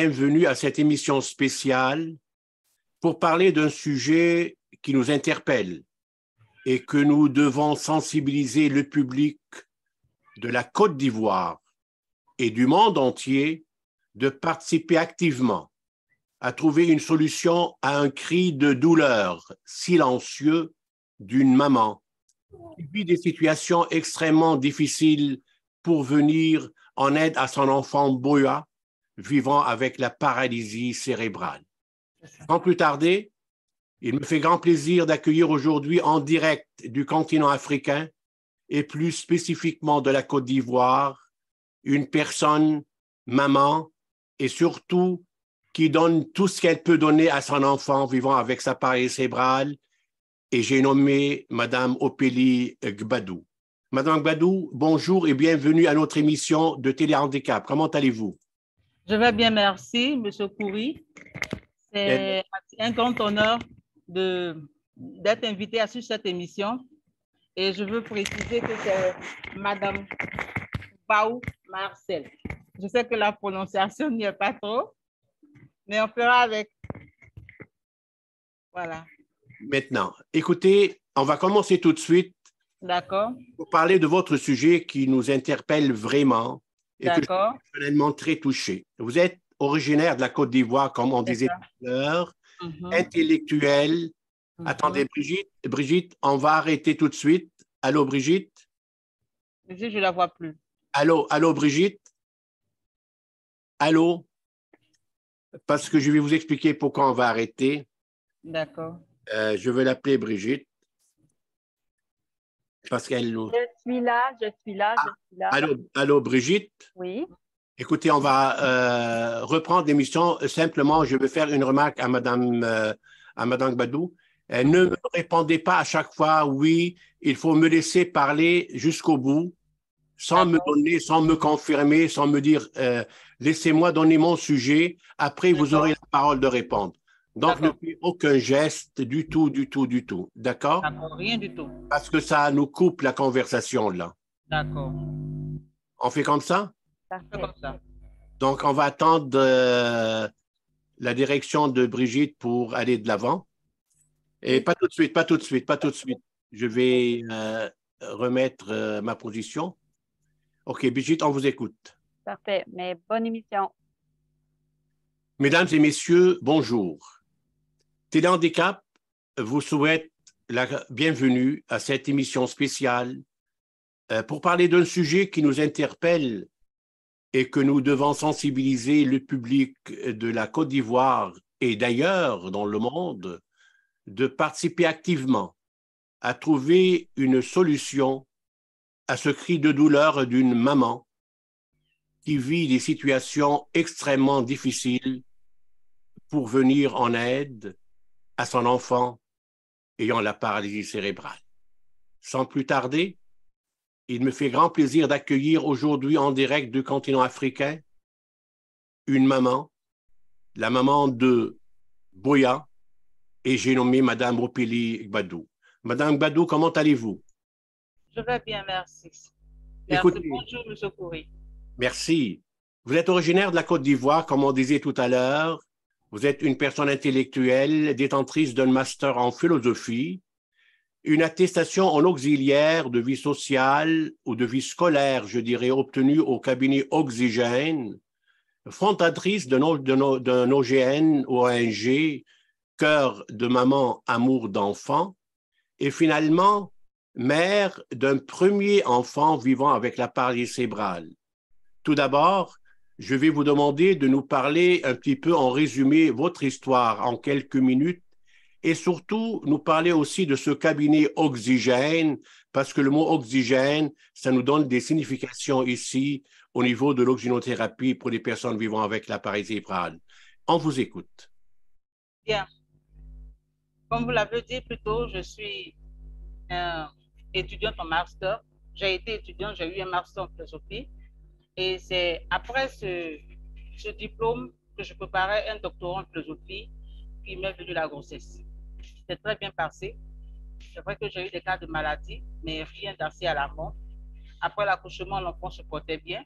bienvenue à cette émission spéciale pour parler d'un sujet qui nous interpelle et que nous devons sensibiliser le public de la Côte d'Ivoire et du monde entier de participer activement à trouver une solution à un cri de douleur silencieux d'une maman qui vit des situations extrêmement difficiles pour venir en aide à son enfant Boya, vivant avec la paralysie cérébrale. Sans plus tarder, il me fait grand plaisir d'accueillir aujourd'hui en direct du continent africain et plus spécifiquement de la Côte d'Ivoire, une personne, maman, et surtout qui donne tout ce qu'elle peut donner à son enfant vivant avec sa paralysie cérébrale. Et j'ai nommé Madame Opélie Gbadou. Madame Gbadou, bonjour et bienvenue à notre émission de Téléhandicap. Comment allez-vous? Je vais bien, merci, Monsieur Khoury. C'est un grand honneur d'être invité à cette émission. Et je veux préciser que c'est Madame Baou Marcel. Je sais que la prononciation n'y est pas trop, mais on fera avec. Voilà. Maintenant, écoutez, on va commencer tout de suite. D'accord. Pour parler de votre sujet qui nous interpelle vraiment et que je suis personnellement très touché. Vous êtes originaire de la Côte d'Ivoire, comme on disait tout à l'heure, intellectuel. Attendez, Brigitte, on va arrêter tout de suite. Allô, Brigitte? Je ne la vois plus. Allô, Brigitte? Allô? Parce que je vais vous expliquer pourquoi on va arrêter. D'accord. Je vais l'appeler Brigitte. Parce qu'elle nous... Je suis là. Allô, Brigitte? Oui. Écoutez, on va reprendre l'émission. Simplement, je vais faire une remarque à Madame Gbadou. Ne me répondez pas à chaque fois, oui, il faut me laisser parler jusqu'au bout, sans me donner, sans me confirmer, sans me dire, laissez-moi donner mon sujet. Après, vous aurez la parole de répondre. Donc, ne faites aucun geste du tout. D'accord? D'accord, rien du tout. Parce que ça nous coupe la conversation, là. D'accord. On fait comme ça? C'est comme ça. Donc, on va attendre la direction de Brigitte pour aller de l'avant. Et pas tout de suite. Je vais remettre ma position. OK, Brigitte, on vous écoute. Parfait, mais bonne émission. Mesdames et messieurs, bonjour. Téléhandicap vous souhaite la bienvenue à cette émission spéciale pour parler d'un sujet qui nous interpelle et que nous devons sensibiliser le public de la Côte d'Ivoire et d'ailleurs dans le monde de participer activement à trouver une solution à ce cri de douleur d'une maman qui vit des situations extrêmement difficiles pour venir en aide à son enfant ayant la paralysie cérébrale. Sans plus tarder, il me fait grand plaisir d'accueillir aujourd'hui en direct du continent africain une maman, la maman de Boya, et j'ai nommé Madame Opélie Gbadou. Madame Gbadou, comment allez-vous? Je vais bien, merci. Écoutez, bonjour, M. Khoury. Merci. Vous êtes originaire de la Côte d'Ivoire, comme on disait tout à l'heure. Vous êtes une personne intellectuelle, détentrice d'un master en philosophie, une attestation en auxiliaire de vie sociale ou de vie scolaire, je dirais, obtenue au cabinet Oxygène, fondatrice d'un OGN, ONG, Cœur de maman, amour d'enfant, et finalement, mère d'un premier enfant vivant avec la paralysie cérébrale. Tout d'abord, je vais vous demander de nous parler un petit peu en résumé votre histoire en quelques minutes et surtout nous parler aussi de ce cabinet Oxygène parce que le mot oxygène, ça nous donne des significations ici au niveau de l'oxygénothérapie pour les personnes vivant avec la paralysie cérébrale. On vous écoute. Bien. Comme vous l'avez dit plus tôt, je suis étudiante en master. J'ai été étudiante, j'ai eu un master en philosophie. Et c'est après ce diplôme que je préparais un doctorat en philosophie qui m'est venu la grossesse. C'est très bien passé. C'est vrai que j'ai eu des cas de maladie, mais rien d'assez alarmant. Après l'accouchement, l'enfant se portait bien.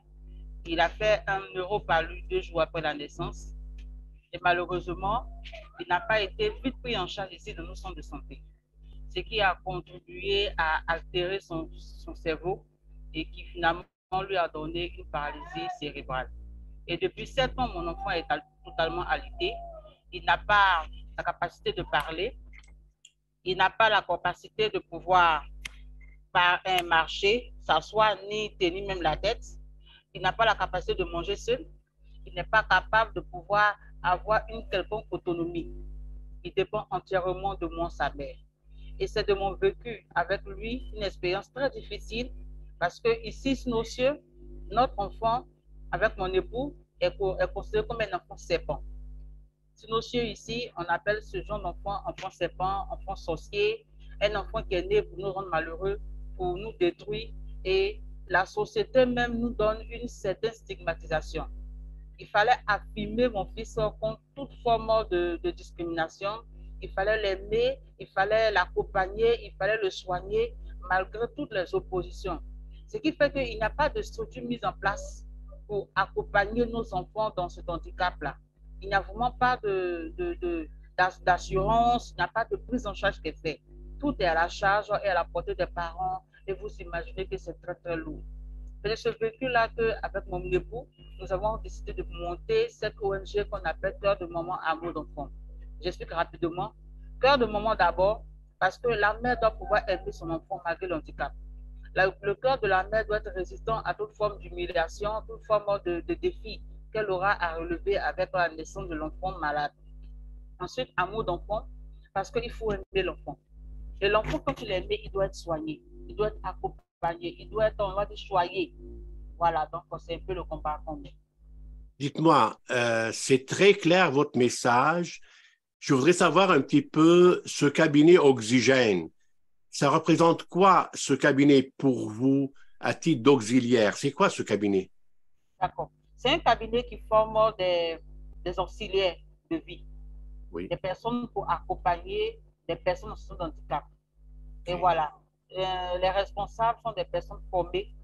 Il a fait un neuropalu 2 jours après la naissance. Et malheureusement, il n'a pas été vite pris en charge ici dans nos centres de santé, ce qui a contribué à altérer son cerveau et qui finalement lui a donné une paralysie cérébrale. Et depuis 7 ans, mon enfant est totalement alité. Il n'a pas la capacité de parler. Il n'a pas la capacité de pouvoir marcher, s'asseoir, ni tenir même la tête. Il n'a pas la capacité de manger seul. Il n'est pas capable de pouvoir avoir une quelconque autonomie. Il dépend entièrement de moi, sa mère. Et c'est de mon vécu avec lui une expérience très difficile parce que ici, sous nos cieux, notre enfant, avec mon époux, est considéré comme un enfant serpent. Sous nos cieux ici, on appelle ce genre d'enfant enfant serpent, enfant sorcier, un enfant qui est né pour nous rendre malheureux, pour nous détruire. Et la société même nous donne une certaine stigmatisation. Il fallait affirmer mon fils contre toute forme de discrimination. Il fallait l'aimer, il fallait l'accompagner, il fallait le soigner malgré toutes les oppositions. Ce qui fait qu'il n'y a pas de structure mise en place pour accompagner nos enfants dans cet handicap-là. Il n'y a vraiment pas d'assurance, il n'y a pas de prise en charge qui est faite. Tout est à la charge et à la portée des parents et vous imaginez que c'est très très lourd. C'est de ce vécu-là qu'avec mon époux, nous avons décidé de monter cette ONG qu'on appelle Cœur de Maman Amour d'Enfant. J'explique rapidement. Cœur de Maman d'abord, parce que la mère doit pouvoir aimer son enfant malgré le handicap. Le cœur de la mère doit être résistant à toute forme d'humiliation, toute forme de défi qu'elle aura à relever avec la naissance de l'enfant malade. Ensuite, amour d'enfant, parce qu'il faut aimer l'enfant. Et l'enfant, quand il est aimé, il doit être soigné, il doit être accompagné, il doit être, on va dire, choyé. Voilà, donc c'est un peu le combat qu'on met. Dites-moi, c'est très clair votre message. Je voudrais savoir un petit peu ce cabinet Oxygène. Ça représente quoi ce cabinet pour vous à titre d'auxiliaire? C'est quoi ce cabinet? D'accord. C'est un cabinet qui forme des auxiliaires de vie, Oui. des personnes pour accompagner des personnes en situation de handicap. Et voilà. Les responsables sont des personnes formées,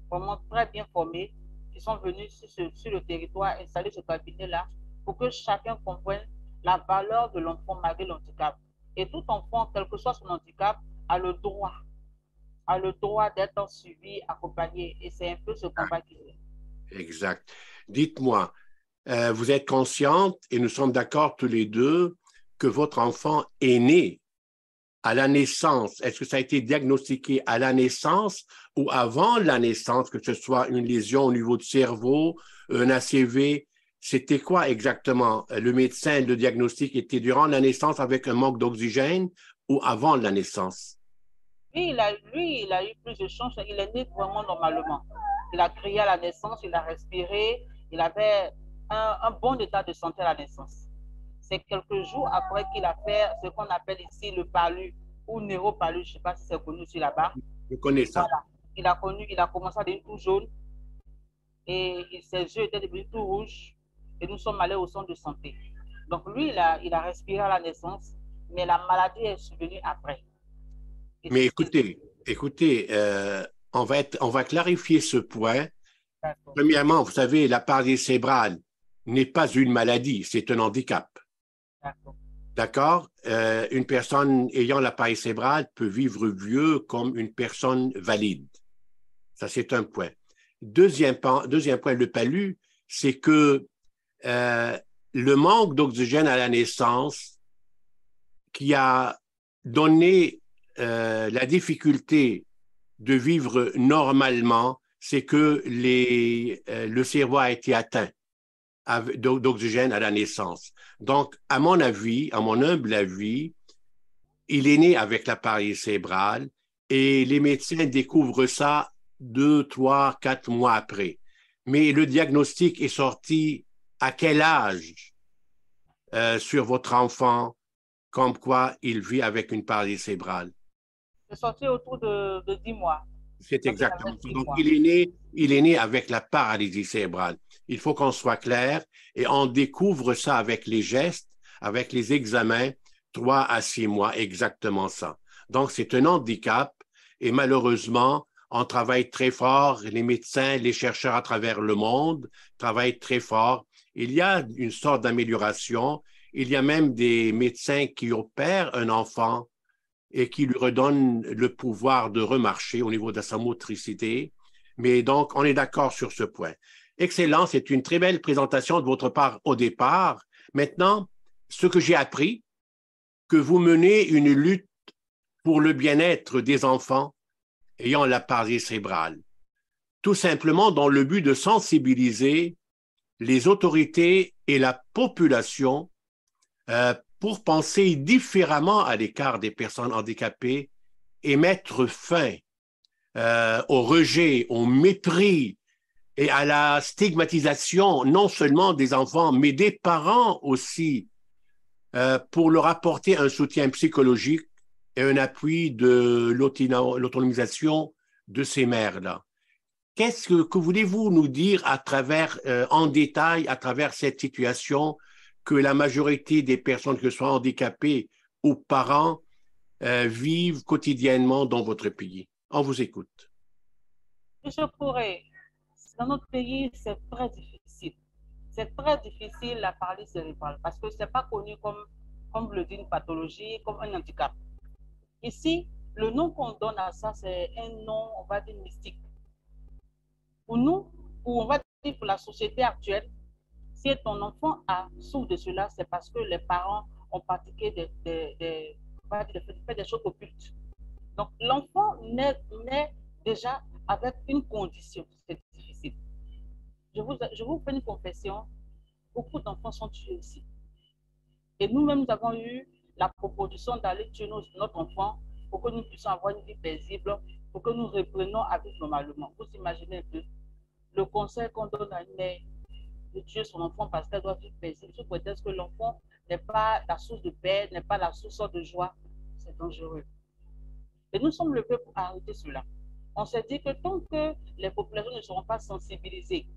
vraiment très bien formées, qui sont venus sur le territoire installer ce cabinet-là pour que chacun comprenne la valeur de l'enfant malgré le handicap. Et tout enfant, quel que soit son handicap, a le droit d'être suivi, accompagné. Et c'est un peu ce combat qui est. Exact. Dites-moi, vous êtes consciente, et nous sommes d'accord tous les deux, que votre enfant est né à la naissance. Est-ce que ça a été diagnostiqué à la naissance ou avant la naissance, que ce soit une lésion au niveau du cerveau, un ACV? C'était quoi exactement? Le médecin, le diagnostic était durant la naissance avec un manque d'oxygène ou avant la naissance? Lui, il a eu plus de chance. Il est né vraiment normalement. Il a crié à la naissance, il a respiré, il avait un bon état de santé à la naissance. C'est quelques jours après qu'il a fait ce qu'on appelle ici le palu ou neuropalu, je ne sais pas si c'est connu ici là-bas. Je connais ça. Voilà. Il a commencé à devenir tout jaune et ses yeux étaient devenus tout rouges et nous sommes allés au centre de santé. Donc lui, il a respiré à la naissance, mais la maladie est survenue après. Mais écoutez, on va clarifier ce point. Premièrement, vous savez, la paralysie cérébrale n'est pas une maladie, c'est un handicap. D'accord? Une personne ayant la paralysie cérébrale peut vivre vieux comme une personne valide. Ça, c'est un point. Deuxième point, le palu, c'est que le manque d'oxygène à la naissance qui a donné la difficulté de vivre normalement, c'est que le cerveau a été atteint d'oxygène à la naissance. Donc, à mon humble avis, il est né avec la paralysie cérébrale et les médecins découvrent ça 2, 3, 4 mois après. Mais le diagnostic est sorti à quel âge sur votre enfant, comme quoi il vit avec une paralysie cérébrale? C'est sorti autour de 10 mois. C'est exactement ça. Donc, il est né avec la paralysie cérébrale. Il faut qu'on soit clair et on découvre ça avec les gestes, avec les examens, 3 à 6 mois, exactement ça. Donc, c'est un handicap et malheureusement, on travaille très fort, les médecins, les chercheurs à travers le monde travaillent très fort il y a une sorte d'amélioration. Il y a même des médecins qui opèrent un enfant et qui lui redonnent le pouvoir de remarcher au niveau de sa motricité. Mais donc, on est d'accord sur ce point. Excellent, c'est une très belle présentation de votre part au départ. Maintenant, ce que j'ai appris, que vous menez une lutte pour le bien-être des enfants ayant la paralysie cérébrale, tout simplement dans le but de sensibiliser les autorités et la population pour penser différemment à l'écart des personnes handicapées et mettre fin au rejet, au mépris et à la stigmatisation non seulement des enfants, mais des parents aussi, pour leur apporter un soutien psychologique et un appui de l'autonomisation de ces mères-là. Que voulez-vous nous dire à travers, en détail, à travers cette situation que la majorité des personnes, que ce soit handicapées ou parents, vivent quotidiennement dans votre pays? On vous écoute. Je pourrais. Dans notre pays, c'est très difficile. C'est très difficile la paralysie cérébrale parce que ce n'est pas connu comme le dit une pathologie, comme un handicap. Ici, le nom qu'on donne à ça, c'est un nom, on va dire, mystique. Pour nous, ou on va dire pour la société actuelle, si ton enfant a souffre de cela, c'est parce que les parents ont pratiqué fait des choses occultes. Donc, l'enfant naît déjà avec une condition. C'est difficile. Je vous fais une confession. Beaucoup d'enfants sont tués ici. Et nous-mêmes, nous avons eu la proposition d'aller tuer notre enfant pour que nous puissions avoir une vie paisible, pour que nous reprenions à vivre normalement. Vous imaginez un peu le conseil qu'on donne à une mère de tuer son enfant parce qu'elle doit vivre paisible, sous prétexte que l'enfant n'est pas la source de paix, n'est pas la source de joie. C'est dangereux. Et nous sommes levés pour arrêter cela. On s'est dit que tant que les populations ne seront pas sensibilisées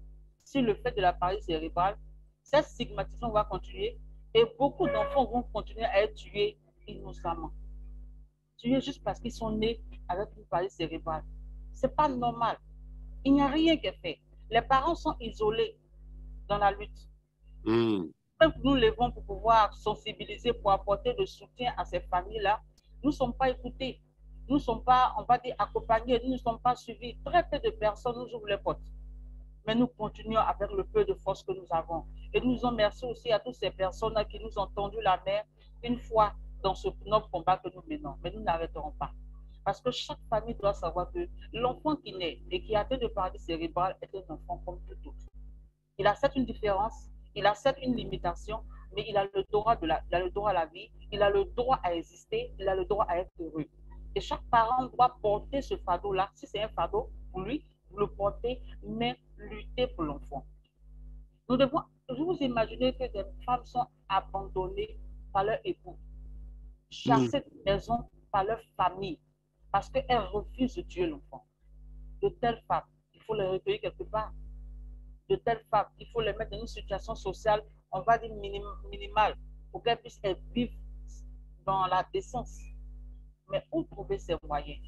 sur le fait de la paralysie cérébrale, cette stigmatisation va continuer et beaucoup d'enfants vont continuer à être tués innocemment. Tués juste parce qu'ils sont nés avec une paralysie cérébrale. Ce n'est pas normal. Il n'y a rien qui est fait. Les parents sont isolés dans la lutte. Nous levons pour pouvoir sensibiliser, pour apporter le soutien à ces familles-là. Nous ne sommes pas écoutés. Nous ne sommes pas, on va dire, accompagnés. Nous ne sommes pas suivis. Très peu de personnes nous ouvrent les portes. Mais nous continuons avec le peu de force que nous avons. Et nous en remercions aussi à toutes ces personnes qui nous ont tendu la main une fois dans ce noble combat que nous menons. Mais nous n'arrêterons pas. Parce que chaque famille doit savoir que l'enfant qui naît et qui a atteint de paralysie cérébrale est un enfant comme tout autre. Il a certes une différence, il a certes une limitation, mais il a le droit à la vie, il a le droit à exister, il a le droit à être heureux. Et chaque parent doit porter ce fardeau-là. Si c'est un fardeau pour lui, vous le portez, mais lutter pour l'enfant. Nous devons, vous imaginez que des femmes sont abandonnées par leur époux, chassées de maison par leur famille, parce qu'elles refusent de tuer l'enfant. De telles femmes, il faut les recueillir quelque part. De telles femmes, il faut les mettre dans une situation sociale, on va dire minimale, pour qu'elles puissent vivre dans la décence. Mais où trouver ces moyens?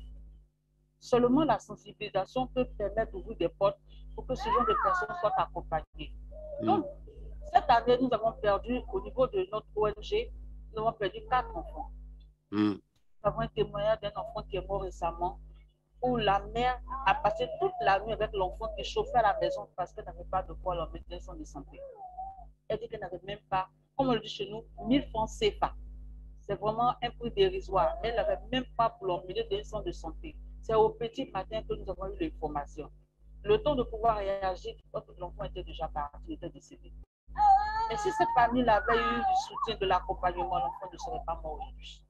Seulement la sensibilisation peut permettre d'ouvrir des portes pour que ce genre de personnes soient accompagnées. Donc, cette année, nous avons perdu, au niveau de notre ONG, nous avons perdu 4 enfants. Nous avons un témoignage d'un enfant qui est mort récemment, où la mère a passé toute la nuit avec l'enfant qui chauffait à la maison parce qu'elle n'avait pas de quoi l'emmener dans son de santé. Elle dit qu'elle n'avait même pas, comme on le dit chez nous, 1000 francs CFA. C'est vraiment un prix dérisoire. Elle n'avait même pas pour l'emmener dans un centre de santé. C'est au petit matin que nous avons eu l'information. Le temps de pouvoir réagir, l'enfant était déjà parti, il était décédé. Et si cette famille avait eu du soutien, de l'accompagnement, l'enfant ne serait pas mort aujourd'hui.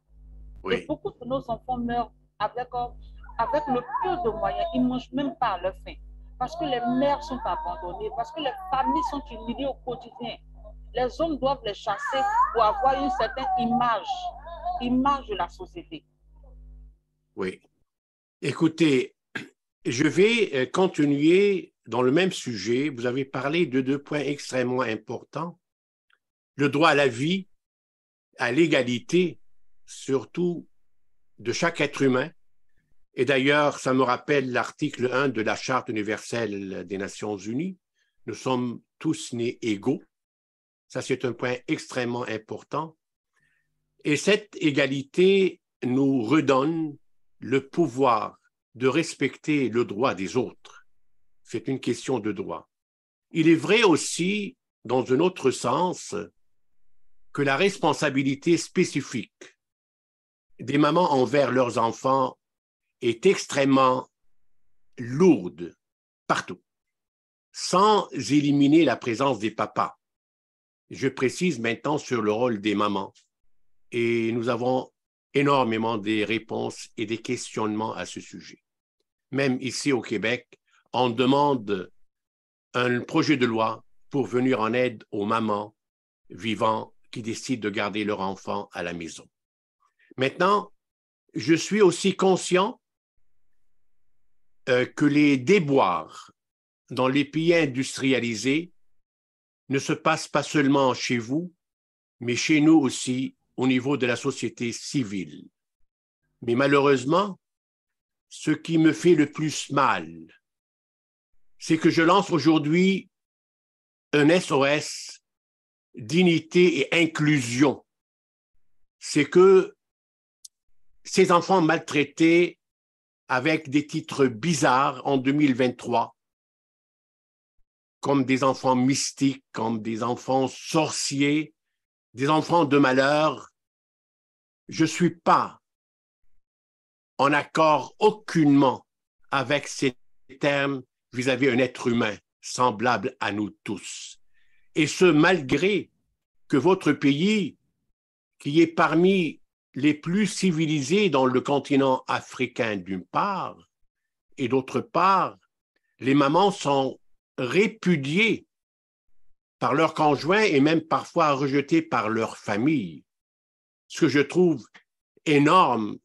Oui. Et beaucoup de nos enfants meurent avec le peu de moyens. Ils ne mangent même pas à leur faim. Parce que les mères sont abandonnées, parce que les familles sont humiliées au quotidien. Les hommes doivent les chasser pour avoir une certaine image de la société. Oui. Écoutez, je vais continuer dans le même sujet. Vous avez parlé de 2 points extrêmement importants. Le droit à la vie, à l'égalité, surtout de chaque être humain. Et d'ailleurs, ça me rappelle l'article 1 de la Charte universelle des Nations unies. Nous sommes tous nés égaux Ça, c'est un point extrêmement important. Et cette égalité nous redonne le pouvoir de respecter le droit des autres. C'est une question de droit. Il est vrai aussi, dans un autre sens, que la responsabilité spécifique des mamans envers leurs enfants est extrêmement lourde partout, sans éliminer la présence des papas. Je précise maintenant sur le rôle des mamans. Et nous avons énormément des réponses et des questionnements à ce sujet. Même ici au Québec, on demande un projet de loi pour venir en aide aux mamans vivant qui décident de garder leur enfant à la maison. Maintenant, je suis aussi conscient que les déboires dans les pays industrialisés ne se passent pas seulement chez vous, mais chez nous aussi au niveau de la société civile. Mais malheureusement, ce qui me fait le plus mal, c'est que je lance aujourd'hui un SOS dignité et inclusion. C'est que ces enfants maltraités avec des titres bizarres en 2023, comme des enfants mystiques, comme des enfants sorciers, des enfants de malheur, je ne suis pas en accord aucunement avec ces termes vis-à-vis d'un être humain semblable à nous tous. Et ce, malgré que votre pays, qui est parmi les plus civilisés dans le continent africain d'une part, et d'autre part, les mamans sont répudiées par leurs conjoints et même parfois rejetées par leur famille. Ce que je trouve énorme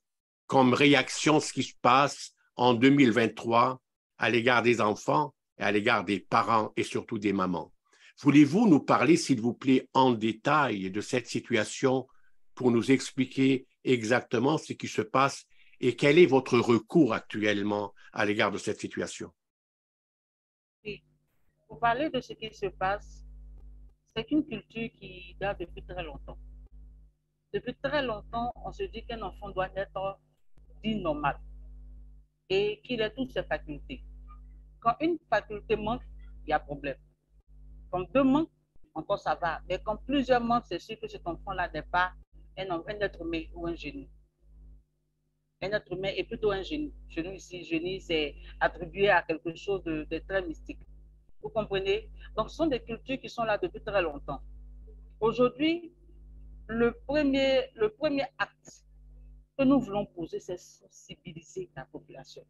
comme réaction, ce qui se passe en 2023 à l'égard des enfants et à l'égard des parents et surtout des mamans. Voulez-vous nous parler, s'il vous plaît, en détail de cette situation pour nous expliquer exactement ce qui se passe et quel est votre recours actuellement à l'égard de cette situation? Oui. Pour parler de ce qui se passe, c'est une culture qui date depuis très longtemps. Depuis très longtemps, on se dit qu'un enfant doit être dit normal et qu'il ait toutes ses facultés. Quand une faculté manque, il y a problème. Quand deux manquent, encore ça va. Mais quand plusieurs manquent, c'est sûr que cet enfant-là n'est pas un être humain ou un génie. Un être humain est plutôt un génie. Chez nous ici, génie, c'est attribué à quelque chose de très mystique. Vous comprenez? Donc, ce sont des cultures qui sont là depuis très longtemps. Aujourd'hui, le premier acte que nous voulons poser, c'est sensibiliser la population.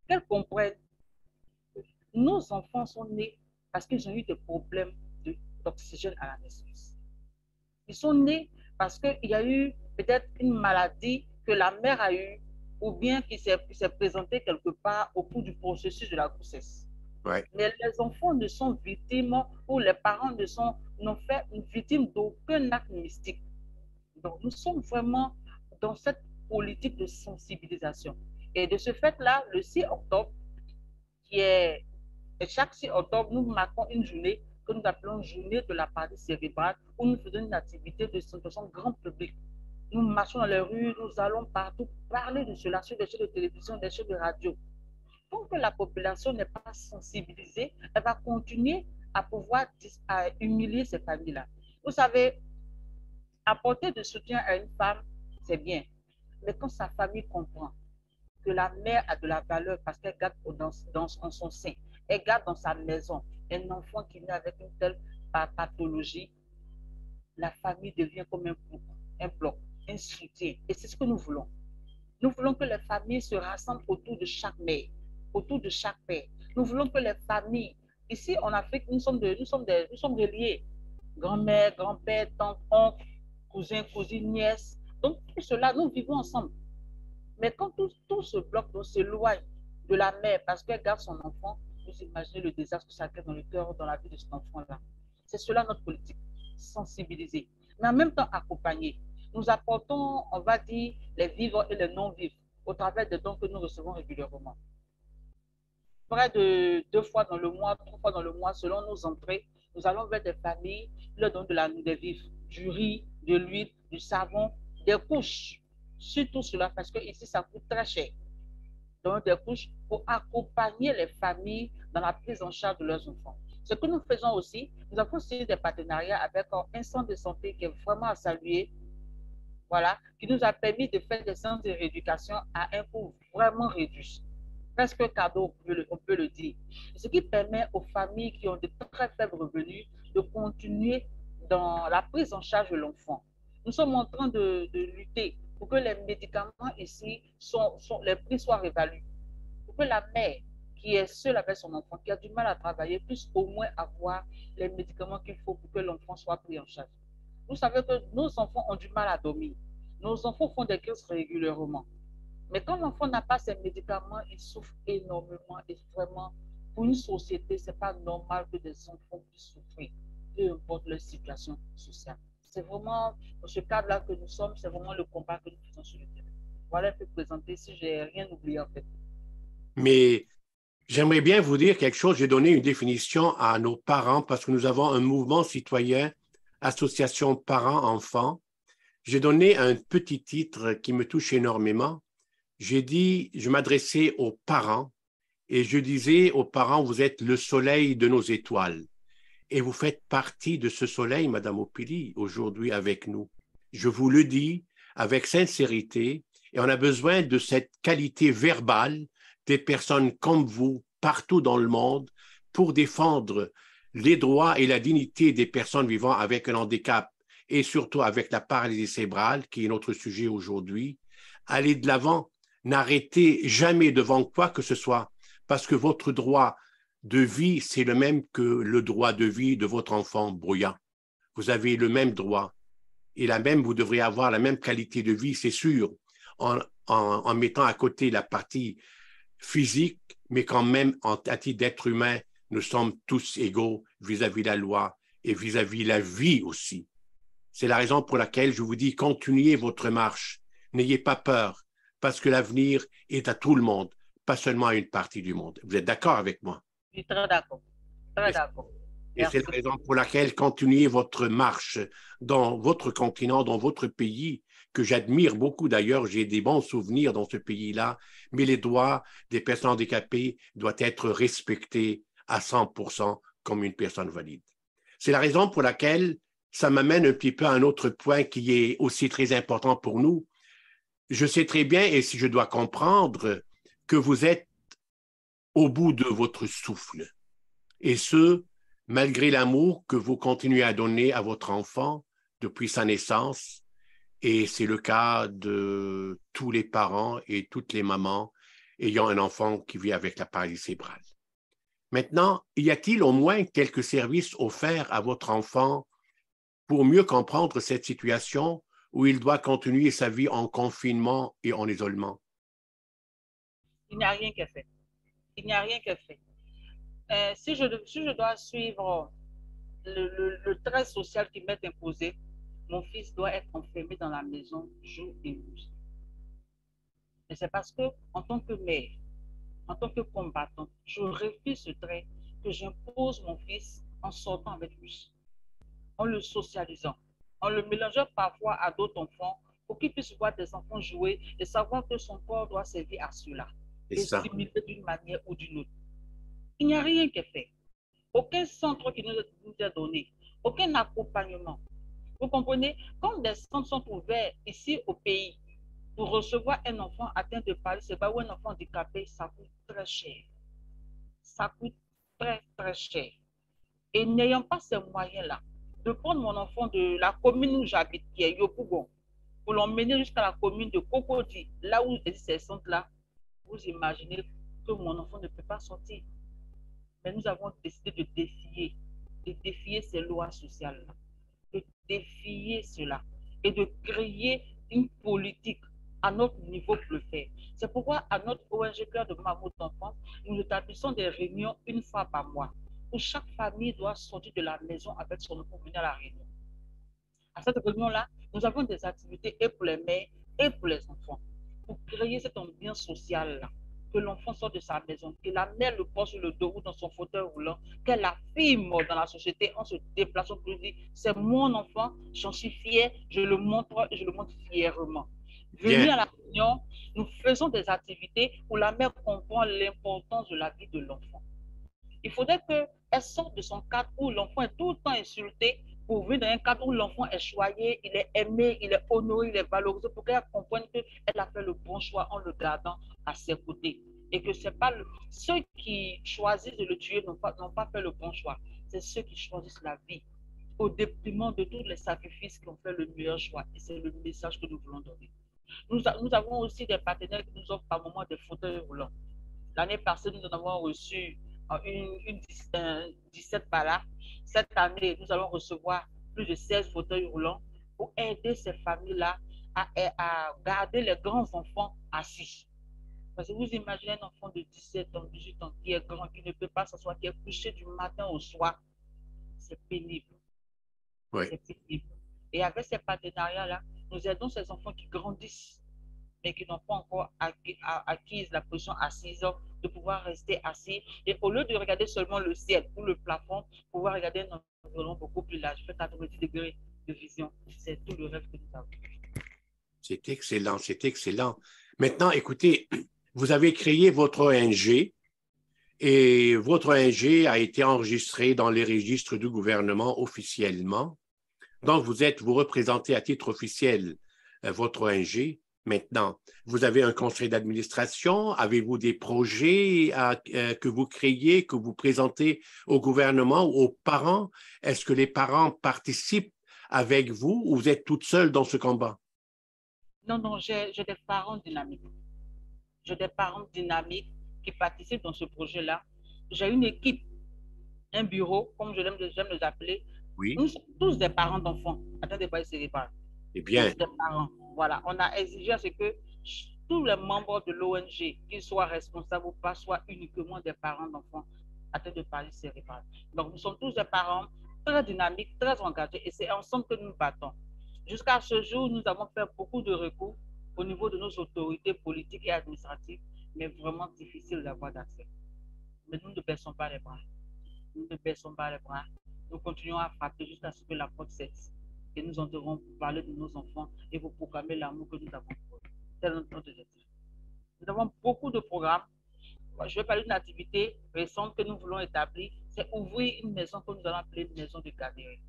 Qu'elle comprenne que nos enfants sont nés parce qu'ils ont eu des problèmes d'oxygène à la naissance. Ils sont nés parce qu'il y a eu peut-être une maladie que la mère a eue ou bien qui s'est présentée quelque part au cours du processus de la grossesse. Ouais. Mais les enfants ne sont victimes ou les parents n'ont fait une victime d'aucun acte mystique. Donc, nous sommes vraiment dans cette politique de sensibilisation. Et de ce fait-là, le 6 octobre, et chaque 6 octobre, nous marquons une journée que nous appelons journée de la partie cérébrale, où nous faisons une activité de sensibilisation grand public. Nous marchons dans les rues, nous allons partout parler de cela sur des chaînes de télévision, des chaînes de radio. Tant que la population n'est pas sensibilisée, elle va continuer à pouvoir humilier ces familles-là. Vous savez, apporter de soutien à une femme, c'est bien. Mais quand sa famille comprend que la mère a de la valeur parce qu'elle garde dans son sein, elle garde dans sa maison un enfant qui naît avec une telle pathologie, la famille devient comme un bloc, un soutien. Et c'est ce que nous voulons. Nous voulons que les familles se rassemblent autour de chaque mère, autour de chaque père. Nous voulons que les familles, ici en Afrique, nous sommes reliés. Grand-mère, grand-père, tante, oncle, cousin, cousine, nièce. Donc, tout cela, nous vivons ensemble. Mais quand tout ce bloc s'éloigne de la mère parce qu'elle garde son enfant, vous imaginez le désastre que ça crée dans le cœur, dans la vie de cet enfant-là. C'est cela notre politique, sensibiliser, mais en même temps accompagner. Nous apportons, on va dire, les vivres et les non-vivres au travers des dons que nous recevons régulièrement. Près de 2 fois dans le mois, 3 fois dans le mois, selon nos entrées, Nous allons vers des familles, nous leur donnons des vivres, du riz, de l'huile, du savon, des couches. Surtout cela parce que ici, ça coûte très cher. Donc, des couches pour accompagner les familles dans la prise en charge de leurs enfants. Ce que nous faisons aussi, nous avons signé des partenariats avec un centre de santé qui est vraiment à saluer, voilà, qui nous a permis de faire des séances de rééducation à un coût vraiment réduit. Presque cadeau, on peut le dire. Ce qui permet aux familles qui ont de très faibles revenus de continuer dans la prise en charge de l'enfant. Nous sommes en train de lutter pour que les médicaments ici, les prix soient réévalués. Pour que la mère qui est seule avec son enfant, qui a du mal à travailler, puisse au moins avoir les médicaments qu'il faut pour que l'enfant soit pris en charge. Vous savez que nos enfants ont du mal à dormir. Nos enfants font des crises régulièrement. Mais quand l'enfant n'a pas ses médicaments, il souffre énormément. Et vraiment, pour une société, ce n'est pas normal que des enfants puissent souffrir, peu importe leur situation sociale. C'est vraiment dans ce cadre-là que nous sommes, c'est vraiment le combat que nous faisons sur le terrain. Voilà un peu présenté, si je n'ai rien oublié en fait. Mais j'aimerais bien vous dire quelque chose. J'ai donné une définition à nos parents parce que nous avons un mouvement citoyen, association parents-enfants. J'ai donné un petit titre qui me touche énormément. J'ai dit, je m'adressais aux parents et je disais aux parents, vous êtes le soleil de nos étoiles. Et vous faites partie de ce soleil, Madame Opili, aujourd'hui avec nous. Je vous le dis avec sincérité et on a besoin de cette qualité verbale des personnes comme vous partout dans le monde pour défendre les droits et la dignité des personnes vivant avec un handicap et surtout avec la paralysie cérébrale, qui est notre sujet aujourd'hui. Allez de l'avant, n'arrêtez jamais devant quoi que ce soit, parce que votre droit de vie, c'est le même que le droit de vie de votre enfant brouillant. Vous avez le même droit et vous devriez avoir la même qualité de vie, c'est sûr, en mettant à côté la partie physique, mais quand même, à titre d'être humain, nous sommes tous égaux vis-à-vis de la loi et vis-à-vis de la vie aussi. C'est la raison pour laquelle je vous dis, continuez votre marche. N'ayez pas peur, parce que l'avenir est à tout le monde, pas seulement à une partie du monde. Vous êtes d'accord avec moi? Je suis très d'accord. Très d'accord. Et c'est la raison pour laquelle continuez votre marche dans votre continent, dans votre pays, que j'admire beaucoup d'ailleurs. J'ai des bons souvenirs dans ce pays-là, mais les droits des personnes handicapées doivent être respectés à 100% comme une personne valide. C'est la raison pour laquelle ça m'amène un petit peu à un autre point qui est aussi très important pour nous. Je sais très bien, et si je dois comprendre, que vous êtes au bout de votre souffle. Et ce, malgré l'amour que vous continuez à donner à votre enfant depuis sa naissance. Et c'est le cas de tous les parents et toutes les mamans ayant un enfant qui vit avec la paralysie cérébrale. Maintenant, y a-t-il au moins quelques services offerts à votre enfant pour mieux comprendre cette situation où il doit continuer sa vie en confinement et en isolement? Il n'y a rien qui est fait. Il n'y a rien qui est fait. Si je dois suivre le trait social qui m'est imposé, mon fils doit être enfermé dans la maison jour et nuit. Et c'est parce que, en tant que mère, en tant que combattant, je refuse ce trait que j'impose mon fils en sortant avec lui, en le socialisant, en le mélangeant parfois à d'autres enfants pour qu'il puisse voir des enfants jouer et savoir que son corps doit servir à cela et stimuler d'une manière ou d'une autre. Il n'y a rien qui est fait. Aucun centre qui nous est donné, aucun accompagnement. Vous comprenez? Quand des centres sont ouverts ici au pays pour recevoir un enfant atteint de paralysie cérébrale ou un enfant handicapé, ça coûte très cher. Ça coûte très, très cher. Et n'ayant pas ces moyens-là, de prendre mon enfant de la commune où j'habite, qui est Yopougon, pour l'emmener jusqu'à la commune de Cocody, là où existent ces centres-là, vous imaginez que mon enfant ne peut pas sortir. Mais nous avons décidé de défier ces lois sociales-là, de défier cela et de créer une politique à notre niveau pour le faire. C'est pourquoi à notre ONG Cœur de Mammouth d'enfants, nous établissons des réunions une fois par mois où chaque famille doit sortir de la maison avec son enfant pour venir à la réunion. À cette réunion-là, nous avons des activités et pour les mères et pour les enfants pour créer cette ambiance sociale-là. que l'enfant sort de sa maison, que la mère le porte sur le dos ou dans son fauteuil roulant, qu'elle affirme dans la société en se déplaçant pour dire c'est mon enfant, j'en suis fier, je le montre et je le montre fièrement. Venu Bien. à la réunion, nous faisons des activités où la mère comprend l'importance de la vie de l'enfant. Il faudrait qu'elle sorte de son cadre où l'enfant est tout le temps insulté pour venir dans un cadre où l'enfant est choyé, il est aimé, il est honoré, il est valorisé pour qu'elle comprenne qu'elle a fait le bon choix en le gardant à ses côtés. Et que c'est pas ceux qui choisissent de le tuer n'ont pas fait le bon choix. C'est ceux qui choisissent la vie au détriment de tous les sacrifices qui ont fait le meilleur choix. Et c'est le message que nous voulons donner. Nous avons aussi des partenaires qui nous offrent par moment des fauteuils roulants. L'année passée, nous en avons reçu 17 par là. Cette année, nous allons recevoir plus de 16 fauteuils roulants pour aider ces familles-là à garder les grands-enfants assis. Parce que vous imaginez un enfant de 17 ans, 18 ans qui est grand, qui ne peut pas s'asseoir, qui est couché du matin au soir. C'est pénible. Oui. C'est pénible. Et avec ces partenariats-là, nous aidons ces enfants qui grandissent, mais qui n'ont pas encore acquis la position assise, de pouvoir rester assis. Et au lieu de regarder seulement le ciel ou le plafond, pouvoir regarder un environnement beaucoup plus large, fait 90 degrés de vision. C'est tout le rêve que nous avons. C'est excellent, c'est excellent. Maintenant, écoutez, vous avez créé votre ONG et votre ONG a été enregistrée dans les registres du gouvernement officiellement. Donc, vous représentez à titre officiel votre ONG. Maintenant, vous avez un conseil d'administration. Avez-vous des projets que vous créez, que vous présentez au gouvernement ou aux parents? Est-ce que les parents participent avec vous ou vous êtes toute seule dans ce combat? Non, non, j'ai des parents dynamiques. J'ai des parents dynamiques qui participent dans ce projet-là. J'ai une équipe, un bureau, comme j'aime les appeler. Oui. Nous sommes tous des parents d'enfants atteints de pathologie cérébrale. Eh bien. Tous des parents. Voilà. On a exigé à ce que tous les membres de l'ONG, qu'ils soient responsables ou pas, soient uniquement des parents d'enfants atteints de pathologie cérébrale. Donc, nous sommes tous des parents très dynamiques, très engagés et c'est ensemble que nous battons. Jusqu'à ce jour, nous avons fait beaucoup de recours au niveau de nos autorités politiques et administratives, mais vraiment difficile d'avoir d'accès. Mais nous ne baissons pas les bras. Nous ne baissons pas les bras. Nous continuons à frapper jusqu'à ce que la porte cesse. Et nous enterrons pour parler de nos enfants et pour proclamer l'amour que nous avons pour eux. C'est notre objectif. Nous avons beaucoup de programmes. Je vais parler d'une activité récente que nous voulons établir. C'est ouvrir une maison que nous allons appeler une maison de garderie.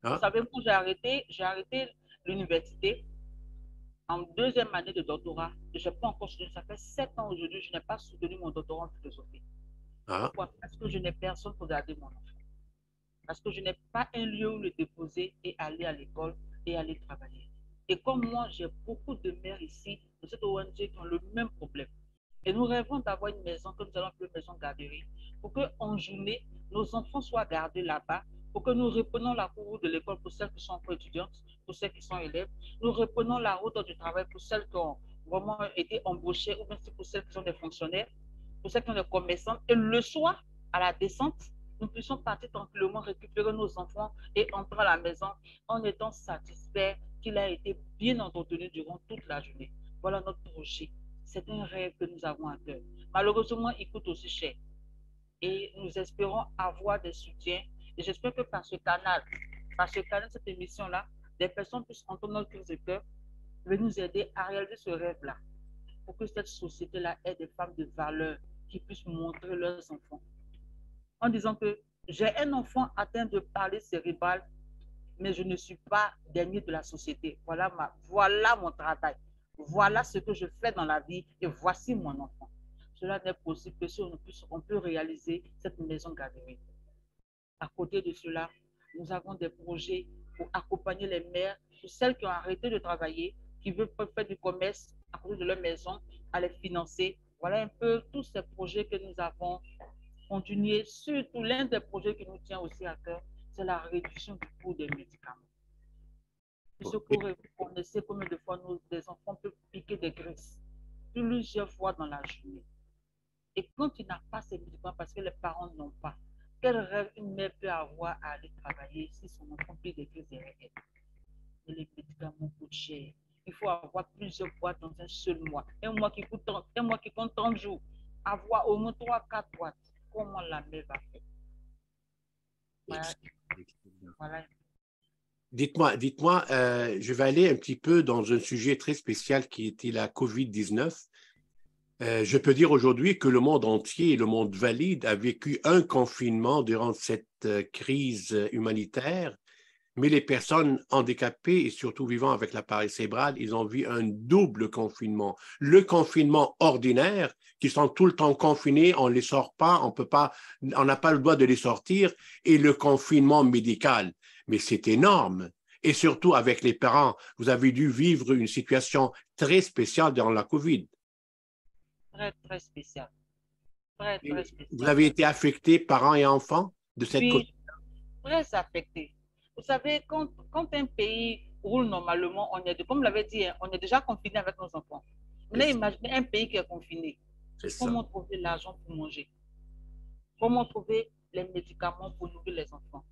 Vous savez, moi, j'ai arrêté l'université en deuxième année de doctorat. Je n'ai pas encore soutenu. Ça fait 7 ans aujourd'hui, je n'ai pas soutenu mon doctorat en philosophie. Pourquoi? Parce que je n'ai personne pour garder mon enfant. Parce que je n'ai pas un lieu où le déposer et aller à l'école et aller travailler. Et comme moi, j'ai beaucoup de mères ici, de cette ONG, qui ont le même problème. Et nous rêvons d'avoir une maison que nous allons appeler maison garderie, pour qu'en journée, nos enfants soient gardés là-bas, pour que nous reprenions la route de l'école pour celles qui sont encore étudiantes, pour celles qui sont élèves. Nous reprenons la route du travail pour celles qui ont vraiment été embauchées, ou bien pour celles qui sont des fonctionnaires, pour celles qui sont des commerçants. Et le soir, à la descente, nous puissions partir tranquillement, récupérer nos enfants et entrer à la maison en étant satisfaits qu'il a été bien entretenu durant toute la journée. Voilà notre projet. C'est un rêve que nous avons à cœur. Malheureusement, il coûte aussi cher. Et nous espérons avoir des soutiens. Et j'espère que par ce canal, cette émission-là, des personnes puissent entendre notre cri de cœur, et nous aider à réaliser ce rêve-là. Pour que cette société-là ait des femmes de valeur qui puissent montrer leurs enfants. En disant que j'ai un enfant atteint de paralysie cérébrale, mais je ne suis pas dernier de la société. Voilà mon travail. Voilà ce que je fais dans la vie et voici mon enfant. Cela n'est possible que si on peut réaliser cette maison garderie. À côté de cela, nous avons des projets pour accompagner les mères, pour celles qui ont arrêté de travailler, qui veulent faire du commerce à côté de leur maison, à les financer. Voilà un peu tous ces projets que nous avons continués. Surtout, l'un des projets qui nous tient aussi à cœur, c'est la réduction du coût des médicaments. Monsieur Coré, vous connaissez combien de fois des enfants peuvent piquer des graisses plusieurs fois dans la journée. Et quand il n'a pas ces médicaments parce que les parents n'ont pas, quel rêve une mère peut avoir à aller travailler si son enfant pique des graisses derrière elle? Et les médicaments coûtent cher. Il faut avoir plusieurs boîtes dans un seul mois. Un mois qui compte 30 jours. Avoir au moins 3, 4 boîtes. Comment la mère va faire? Voilà. Voilà. Dites-moi, je vais aller un petit peu dans un sujet très spécial qui était la COVID-19. Je peux dire aujourd'hui que le monde entier, le monde valide, a vécu un confinement durant cette crise humanitaire, mais les personnes handicapées et surtout vivant avec l'appareil cérébral, ils ont vu un double confinement. Le confinement ordinaire, qui sont tout le temps confinés, on ne les sort pas, on n'a pas le droit de les sortir, et le confinement médical. Mais c'est énorme. Et surtout avec les parents, vous avez dû vivre une situation très spéciale durant la COVID. Très, très spécial. Très, très Vous spécial. avez été affecté, parents et enfants, de cette COVID? Oui, très affecté. Vous savez, quand un pays roule normalement, comme vous l'avez dit, hein, on est déjà confiné avec nos enfants. Mais imaginez un pays qui est confiné. C'est ça. Comment trouver l'argent pour manger? Comment trouver les médicaments pour nourrir les enfants?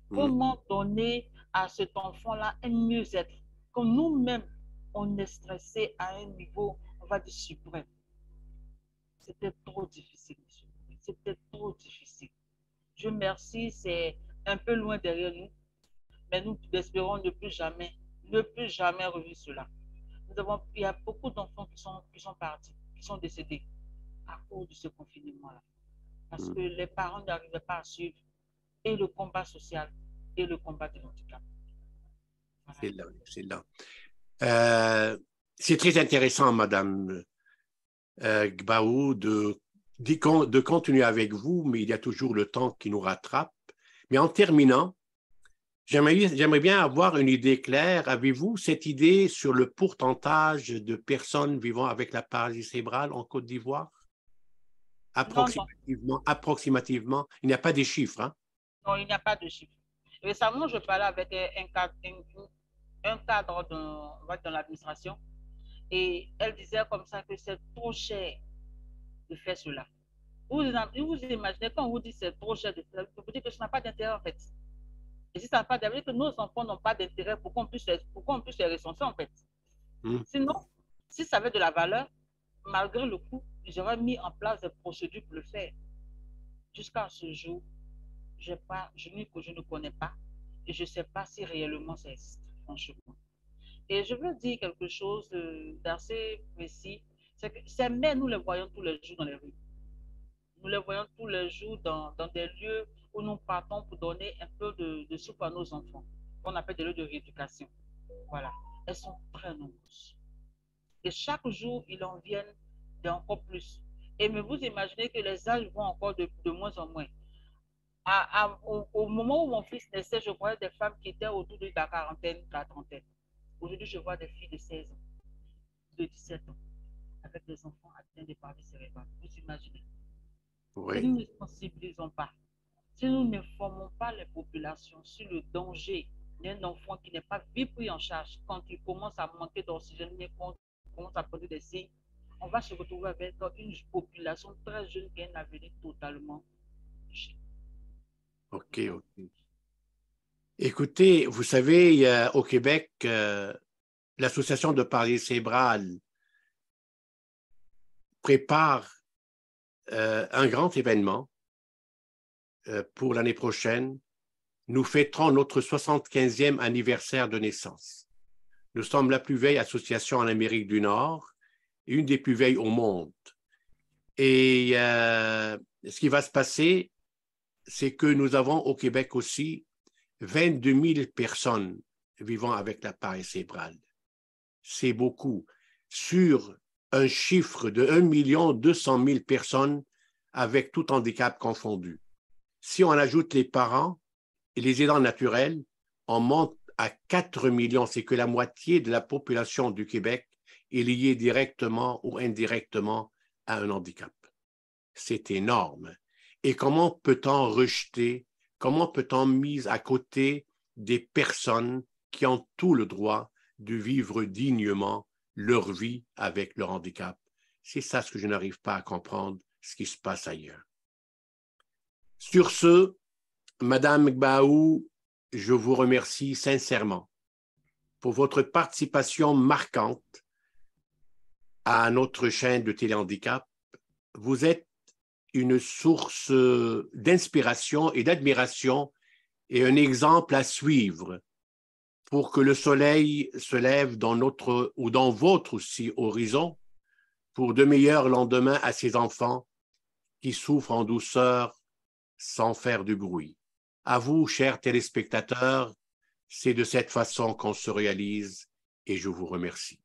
Comment donner à cet enfant-là un mieux-être? Comme nous-mêmes, on est stressé à un niveau, on va dire, suprême. C'était trop difficile, monsieur. C'était trop difficile. Dieu merci, c'est un peu loin derrière nous, mais nous espérons ne plus jamais revivre cela. Il y a beaucoup d'enfants qui sont partis, qui sont décédés à cause de ce confinement-là. Parce que les parents n'arrivaient pas à suivre et le combat social et le combat de l'handicap. Voilà. C'est là, c'est là. C'est très intéressant, Madame Gbaou, de continuer avec vous, mais il y a toujours le temps qui nous rattrape. Mais en terminant, j'aimerais bien avoir une idée claire. Avez-vous cette idée sur le pourcentage de personnes vivant avec la paralysie cérébrale en Côte d'Ivoire? Approximativement. Il n'y a pas des chiffres, hein? Non, il n'y a pas de chiffres. Récemment, je parlais avec un cadre dans l'administration et elle disait comme ça que c'est trop cher de faire cela. Vous imaginez quand on vous dit c'est trop cher de faire, vous dites que ça n'a pas d'intérêt en fait. Et si ça n'a pas d'intérêt, que nos enfants n'ont pas d'intérêt pour qu'on puisse les recenser en fait. Sinon, si ça avait de la valeur, malgré le coût, j'aurais mis en place des procédures pour le faire. Jusqu'à ce jour, je ne connais pas et je ne sais pas si réellement ça existe, franchement. Et je veux dire quelque chose d'assez précis, c'est que ces mères, nous les voyons tous les jours dans les rues. Nous les voyons tous les jours dans des lieux où nous partons pour donner un peu de soupe à nos enfants, qu'on appelle des lieux de rééducation. Voilà. Elles sont très nombreuses. Et chaque jour, ils en viennent d'encore plus. Et mais vous imaginez que les âges vont encore de moins en moins. Au moment où mon fils naissait, je voyais des femmes qui étaient autour de la quarantaine, la trentaine. Aujourd'hui, je vois des filles de 16 ans, de 17 ans, avec des enfants atteints de paralysie cérébrale. Vous imaginez? Oui. Si nous ne sensibilisons pas, si nous ne formons pas les populations sur le danger d'un enfant qui n'est pas bien pris en charge, quand il commence à manquer d'oxygène, quand il commence à produire des signes, on va se retrouver avec une population très jeune qui a un avenir totalement touché. OK. Écoutez, vous savez, au Québec, l'Association de paralysie cérébrale prépare un grand événement pour l'année prochaine. Nous fêterons notre 75e anniversaire de naissance. Nous sommes la plus vieille association en Amérique du Nord, une des plus vieilles au monde. Et ce qui va se passer, c'est que nous avons au Québec aussi 22 000 personnes vivant avec l'appareil cérébral. C'est beaucoup. Sur un chiffre de 1 200 000 personnes avec tout handicap confondu. Si on ajoute les parents et les aidants naturels, on monte à 4 millions. C'est que la moitié de la population du Québec est liée directement ou indirectement à un handicap. C'est énorme. Et comment peut-on rejeter, comment peut-on mise à côté des personnes qui ont tout le droit de vivre dignement leur vie avec leur handicap? C'est ça ce que je n'arrive pas à comprendre, ce qui se passe ailleurs. Sur ce, Madame Gbaou, je vous remercie sincèrement pour votre participation marquante à notre chaîne de Téléhandicap. Vous êtes une source d'inspiration et d'admiration et un exemple à suivre pour que le soleil se lève dans notre ou dans votre aussi horizon pour de meilleurs lendemains à ces enfants qui souffrent en douceur sans faire du bruit. À vous, chers téléspectateurs, c'est de cette façon qu'on se réalise et je vous remercie.